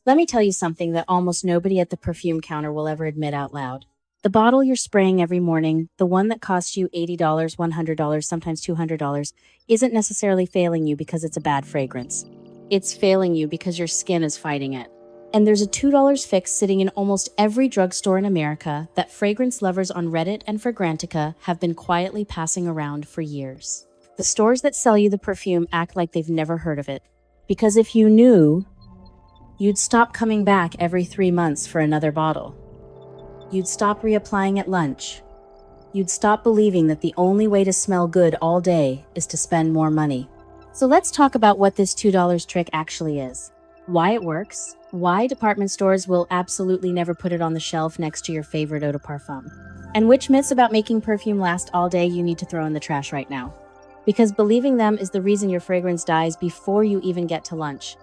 Let me tell you something that almost nobody at the perfume counter will ever admit out loud. The bottle you're spraying every morning, the one that costs you $80, $100, sometimes $200, isn't necessarily failing you because it's a bad fragrance. It's failing you because your skin is fighting it. And there's a $2 fix sitting in almost every drugstore in America that fragrance lovers on Reddit and Fragrantica have been quietly passing around for years. The stores that sell you the perfume act like they've never heard of it. Because if you knew, you'd stop coming back every 3 months for another bottle. You'd stop reapplying at lunch. You'd stop believing that the only way to smell good all day is to spend more money. So let's talk about what this $2 trick actually is, why it works, why department stores will absolutely never put it on the shelf next to your favorite eau de parfum, and which myths about making perfume last all day you need to throw in the trash right now. Because believing them is the reason your fragrance dies before you even get to lunch.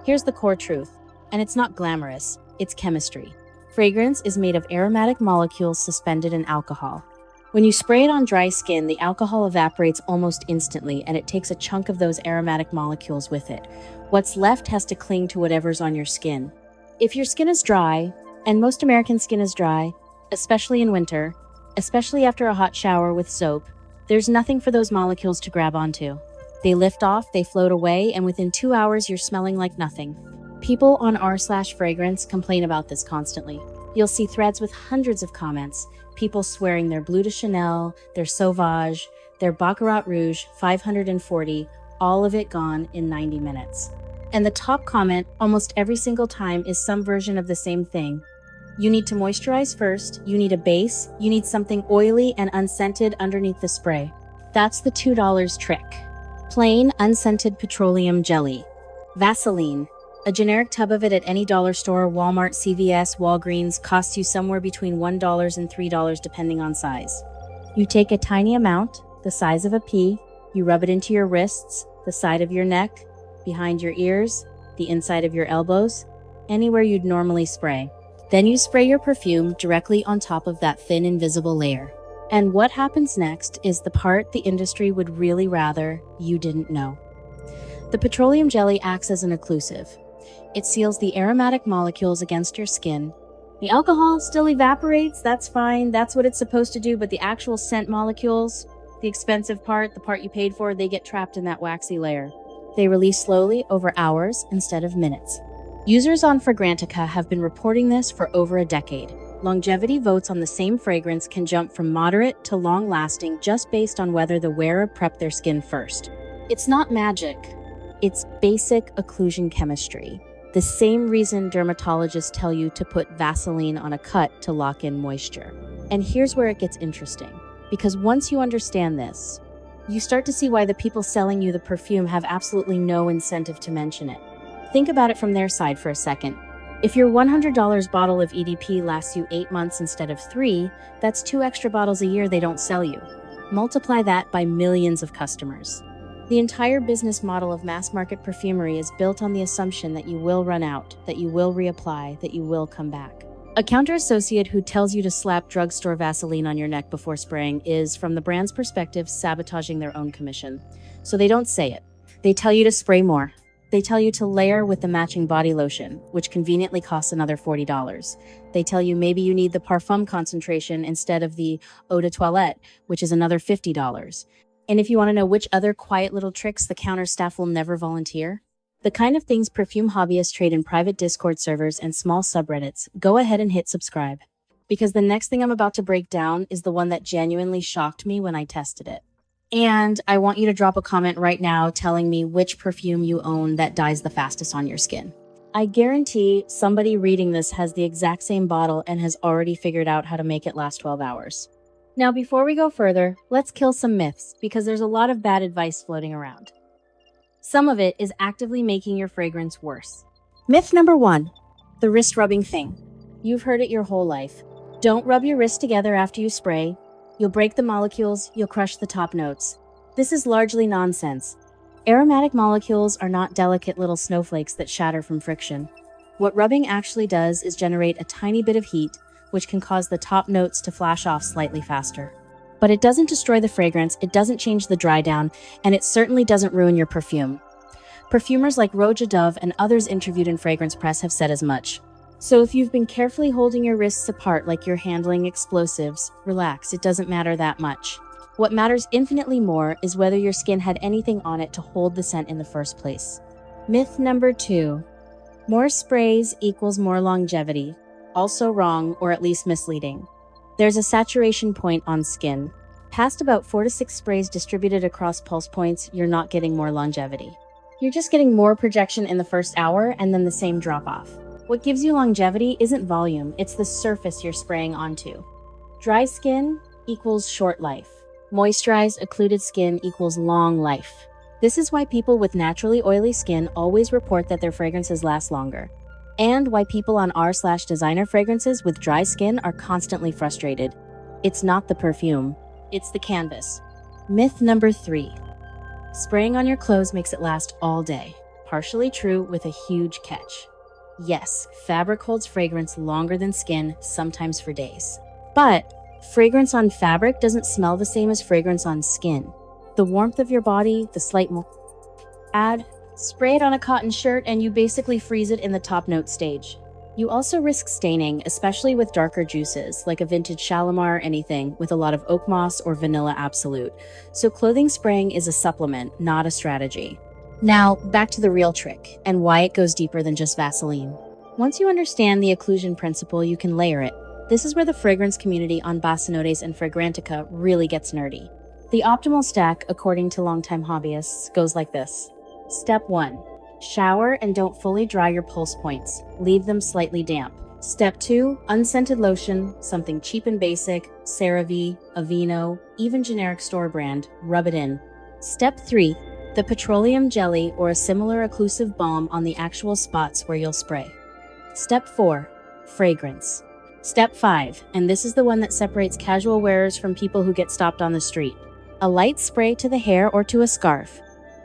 Here's the core truth, and it's not glamorous, it's chemistry. Fragrance is made of aromatic molecules suspended in alcohol. When you spray it on dry skin, the alcohol evaporates almost instantly, and it takes a chunk of those aromatic molecules with it. What's left has to cling to whatever's on your skin. If your skin is dry, and most American skin is dry, especially in winter, especially after a hot shower with soap, there's nothing for those molecules to grab onto. They lift off, they float away, and within 2 hours you're smelling like nothing. People on r/fragrance complain about this constantly. You'll see threads with hundreds of comments, people swearing their Bleu de Chanel, their Sauvage, their Baccarat Rouge 540, all of it gone in 90 minutes. And the top comment almost every single time is some version of the same thing. You need to moisturize first, you need a base, you need something oily and unscented underneath the spray. That's the $2 trick. Plain unscented petroleum jelly. Vaseline. A generic tub of it at any dollar store, Walmart, CVS, Walgreens, costs you somewhere between $1 and $3 depending on size. You take a tiny amount, the size of a pea, you rub it into your wrists, the side of your neck, behind your ears, the inside of your elbows, anywhere you'd normally spray. Then you spray your perfume directly on top of that thin invisible layer. And what happens next is the part the industry would really rather you didn't know. The petroleum jelly acts as an occlusive. It seals the aromatic molecules against your skin. The alcohol still evaporates, that's fine, that's what it's supposed to do, but the actual scent molecules, the expensive part, the part you paid for, they get trapped in that waxy layer. They release slowly over hours instead of minutes. Users on Fragrantica have been reporting this for over a decade. Longevity votes on the same fragrance can jump from moderate to long-lasting just based on whether the wearer prepped their skin first. It's not magic. It's basic occlusion chemistry. The same reason dermatologists tell you to put Vaseline on a cut to lock in moisture. And here's where it gets interesting. Because once you understand this, you start to see why the people selling you the perfume have absolutely no incentive to mention it. Think about it from their side for a second. If your $100 bottle of EDP lasts you 8 months instead of 3, that's 2 extra bottles a year they don't sell you. Multiply that by millions of customers. The entire business model of mass market perfumery is built on the assumption that you will run out, that you will reapply, that you will come back. A counter associate who tells you to slap drugstore Vaseline on your neck before spraying is, from the brand's perspective, sabotaging their own commission. So they don't say it. They tell you to spray more. They tell you to layer with the matching body lotion, which conveniently costs another $40. They tell you maybe you need the parfum concentration instead of the eau de toilette, which is another $50. And if you want to know which other quiet little tricks the counter staff will never volunteer, the kind of things perfume hobbyists trade in private Discord servers and small subreddits, go ahead and hit subscribe. Because the next thing I'm about to break down is the one that genuinely shocked me when I tested it. And I want you to drop a comment right now telling me which perfume you own that dies the fastest on your skin. I guarantee somebody reading this has the exact same bottle and has already figured out how to make it last 12 hours. Now, before we go further, let's kill some myths because there's a lot of bad advice floating around. Some of it is actively making your fragrance worse. Myth number 1, the wrist rubbing thing. You've heard it your whole life. Don't rub your wrists together after you spray. You'll break the molecules, you'll crush the top notes. This is largely nonsense. Aromatic molecules are not delicate little snowflakes that shatter from friction. What rubbing actually does is generate a tiny bit of heat, which can cause the top notes to flash off slightly faster. But it doesn't destroy the fragrance, it doesn't change the dry down, and it certainly doesn't ruin your perfume. Perfumers like Roja Dove and others interviewed in Fragrance Press have said as much. So if you've been carefully holding your wrists apart like you're handling explosives, relax, it doesn't matter that much. What matters infinitely more is whether your skin had anything on it to hold the scent in the first place. Myth number 2. More sprays equals more longevity. Also wrong, or at least misleading. There's a saturation point on skin. Past about 4 to 6 sprays distributed across pulse points, you're not getting more longevity. You're just getting more projection in the first hour and then the same drop-off. What gives you longevity isn't volume, it's the surface you're spraying onto. Dry skin equals short life. Moisturized, occluded skin equals long life. This is why people with naturally oily skin always report that their fragrances last longer. And why people on r/designer fragrances with dry skin are constantly frustrated. It's not the perfume, it's the canvas. Myth number 3. Spraying on your clothes makes it last all day. Partially true with a huge catch. Yes, fabric holds fragrance longer than skin, sometimes for days. But fragrance on fabric doesn't smell the same as fragrance on skin. The warmth of your body, the slight spray it on a cotton shirt and you basically freeze it in the top note stage. You also risk staining, especially with darker juices, like a vintage Shalimar or anything with a lot of oakmoss or vanilla absolute. So clothing spraying is a supplement, not a strategy. Now, back to the real trick, and why it goes deeper than just Vaseline. Once you understand the occlusion principle, you can layer it. This is where the fragrance community on Basenotes and Fragrantica really gets nerdy. The optimal stack, according to longtime hobbyists, goes like this. Step 1. Shower and don't fully dry your pulse points. Leave them slightly damp. Step 2. Unscented lotion, something cheap and basic, CeraVe, Aveeno, even generic store brand, rub it in. Step 3. The petroleum jelly or a similar occlusive balm on the actual spots where you'll spray. Step 4. Fragrance. Step 5, and this is the one that separates casual wearers from people who get stopped on the street. A light spray to the hair or to a scarf,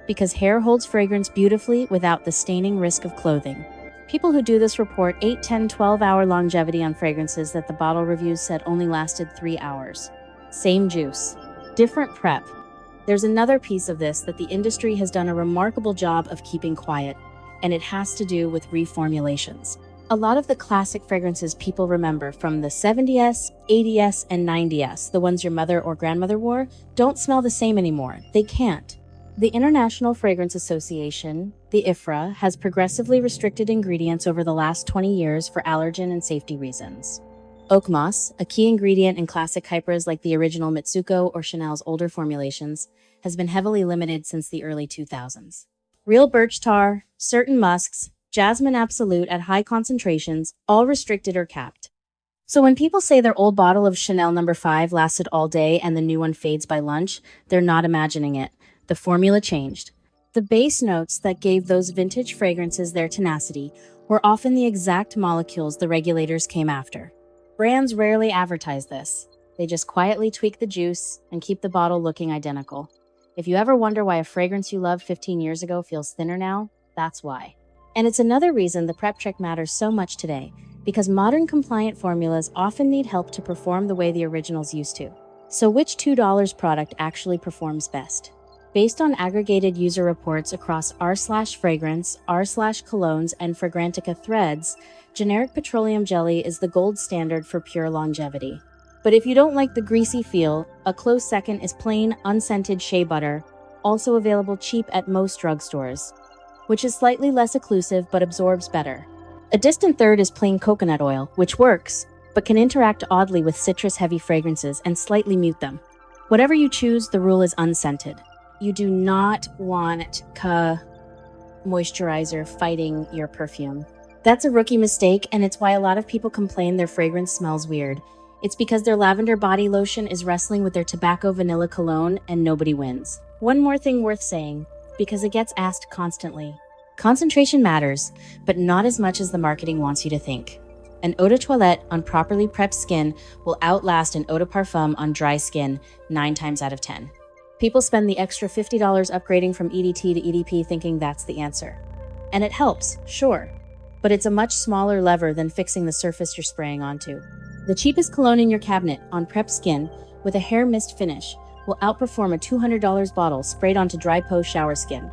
because hair holds fragrance beautifully without the staining risk of clothing. People who do this report 8, 10, 12-hour longevity on fragrances that the bottle reviews said only lasted 3 hours. Same juice, different prep. There's another piece of this that the industry has done a remarkable job of keeping quiet, and it has to do with reformulations. A lot of the classic fragrances people remember from the 70s, 80s, and 90s, the ones your mother or grandmother wore, don't smell the same anymore. They can't. The International Fragrance Association, the IFRA, has progressively restricted ingredients over the last 20 years for allergen and safety reasons. Oakmoss, a key ingredient in classic hypers like the original Mitsuko or Chanel's older formulations, has been heavily limited since the early 2000s. Real birch tar, certain musks, jasmine absolute at high concentrations, all restricted or capped. So when people say their old bottle of Chanel No. 5 lasted all day and the new one fades by lunch, they're not imagining it. The formula changed. The base notes that gave those vintage fragrances their tenacity were often the exact molecules the regulators came after. Brands rarely advertise this. They just quietly tweak the juice and keep the bottle looking identical. If you ever wonder why a fragrance you loved 15 years ago feels thinner now, that's why. And it's another reason the prep check matters so much today, because modern compliant formulas often need help to perform the way the originals used to. So which $2 product actually performs best? Based on aggregated user reports across r/fragrance, r/colognes, and Fragrantica threads, generic petroleum jelly is the gold standard for pure longevity. But if you don't like the greasy feel, a close second is plain, unscented shea butter, also available cheap at most drugstores, which is slightly less occlusive but absorbs better. A distant third is plain coconut oil, which works, but can interact oddly with citrus-heavy fragrances and slightly mute them. Whatever you choose, the rule is unscented. You do not want moisturizer fighting your perfume. That's a rookie mistake, and it's why a lot of people complain their fragrance smells weird. It's because their lavender body lotion is wrestling with their tobacco vanilla cologne, and nobody wins. One more thing worth saying, because it gets asked constantly. Concentration matters, but not as much as the marketing wants you to think. An eau de toilette on properly prepped skin will outlast an eau de parfum on dry skin 9 times out of 10. People spend the extra $50 upgrading from EDT to EDP thinking that's the answer. And it helps, sure, but it's a much smaller lever than fixing the surface you're spraying onto. The cheapest cologne in your cabinet on prepped skin with a hair mist finish will outperform a $200 bottle sprayed onto dry post-shower skin.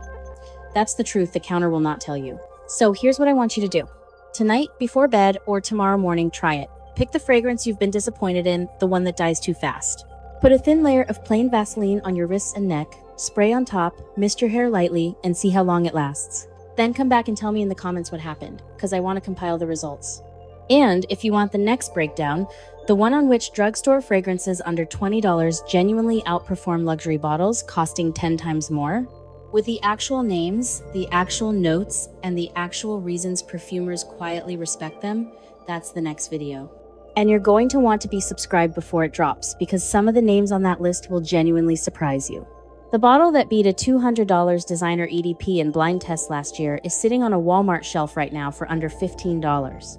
That's the truth the counter will not tell you. So here's what I want you to do. Tonight, before bed, or tomorrow morning, try it. Pick the fragrance you've been disappointed in, the one that dies too fast. Put a thin layer of plain Vaseline on your wrists and neck, spray on top, mist your hair lightly, and see how long it lasts. Then come back and tell me in the comments what happened, because I want to compile the results. And if you want the next breakdown, the one on which drugstore fragrances under $20 genuinely outperform luxury bottles costing 10 times more, with the actual names, the actual notes, and the actual reasons perfumers quietly respect them, that's the next video. And you're going to want to be subscribed before it drops, because some of the names on that list will genuinely surprise you. The bottle that beat a $200 designer EDP in blind test last year is sitting on a Walmart shelf right now for under $15.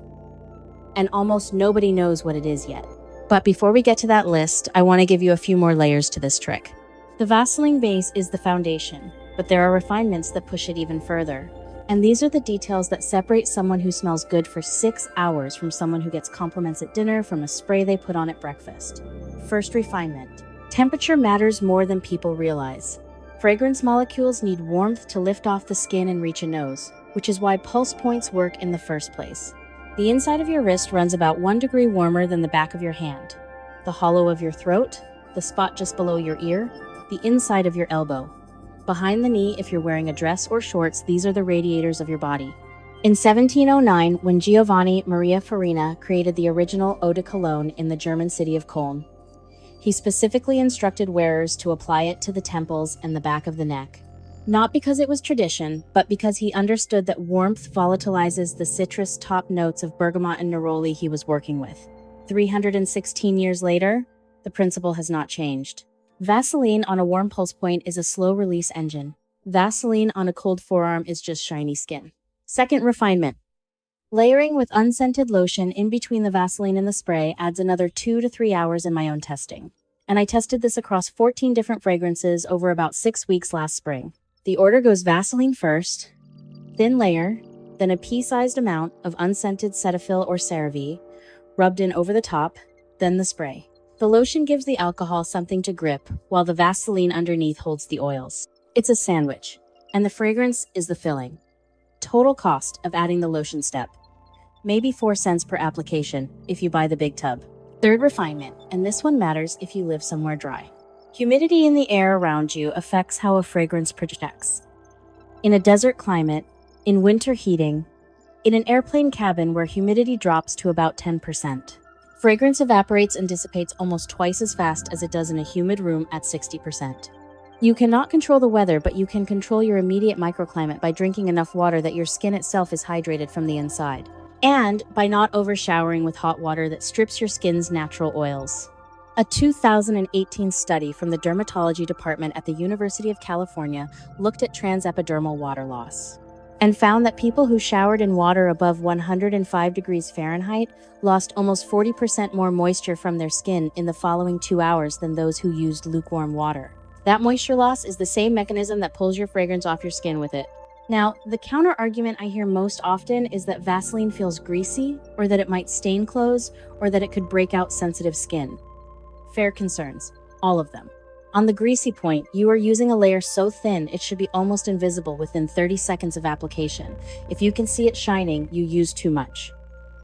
And almost nobody knows what it is yet. But before we get to that list, I want to give you a few more layers to this trick. The Vaseline base is the foundation, but there are refinements that push it even further. And these are the details that separate someone who smells good for 6 hours from someone who gets compliments at dinner from a spray they put on at breakfast. First refinement. Temperature matters more than people realize. Fragrance molecules need warmth to lift off the skin and reach a nose, which is why pulse points work in the first place. The inside of your wrist runs about 1 degree warmer than the back of your hand. The hollow of your throat, the spot just below your ear, the inside of your elbow. Behind the knee, if you're wearing a dress or shorts, these are the radiators of your body. In 1709, when Giovanni Maria Farina created the original eau de cologne in the German city of Cologne, he specifically instructed wearers to apply it to the temples and the back of the neck. Not because it was tradition, but because he understood that warmth volatilizes the citrus top notes of bergamot and neroli he was working with. 316 years later, the principle has not changed. Vaseline on a warm pulse point is a slow-release engine. Vaseline on a cold forearm is just shiny skin. Second refinement. Layering with unscented lotion in between the Vaseline and the spray adds another 2 to 3 hours in my own testing. And I tested this across 14 different fragrances over about 6 weeks last spring. The order goes Vaseline first, thin layer, then a pea-sized amount of unscented Cetaphil or CeraVe, rubbed in over the top, then the spray. The lotion gives the alcohol something to grip, while the Vaseline underneath holds the oils. It's a sandwich, and the fragrance is the filling. Total cost of adding the lotion step. Maybe 4 cents per application if you buy the big tub. Third refinement, and this one matters if you live somewhere dry. Humidity in the air around you affects how a fragrance projects. In a desert climate, in winter heating, in an airplane cabin where humidity drops to about 10%. Fragrance evaporates and dissipates almost twice as fast as it does in a humid room at 60%. You cannot control the weather, but you can control your immediate microclimate by drinking enough water that your skin itself is hydrated from the inside. And by not overshowering with hot water that strips your skin's natural oils. A 2018 study from the dermatology department at the University of California looked at transepidermal water loss and found that people who showered in water above 105 degrees Fahrenheit lost almost 40% more moisture from their skin in the following 2 hours than those who used lukewarm water. That moisture loss is the same mechanism that pulls your fragrance off your skin with it. Now, the counter argument I hear most often is that Vaseline feels greasy, or that it might stain clothes, or that it could break out sensitive skin. Fair concerns, all of them. On the greasy point, you are using a layer so thin it should be almost invisible within 30 seconds of application. If you can see it shining, you use too much.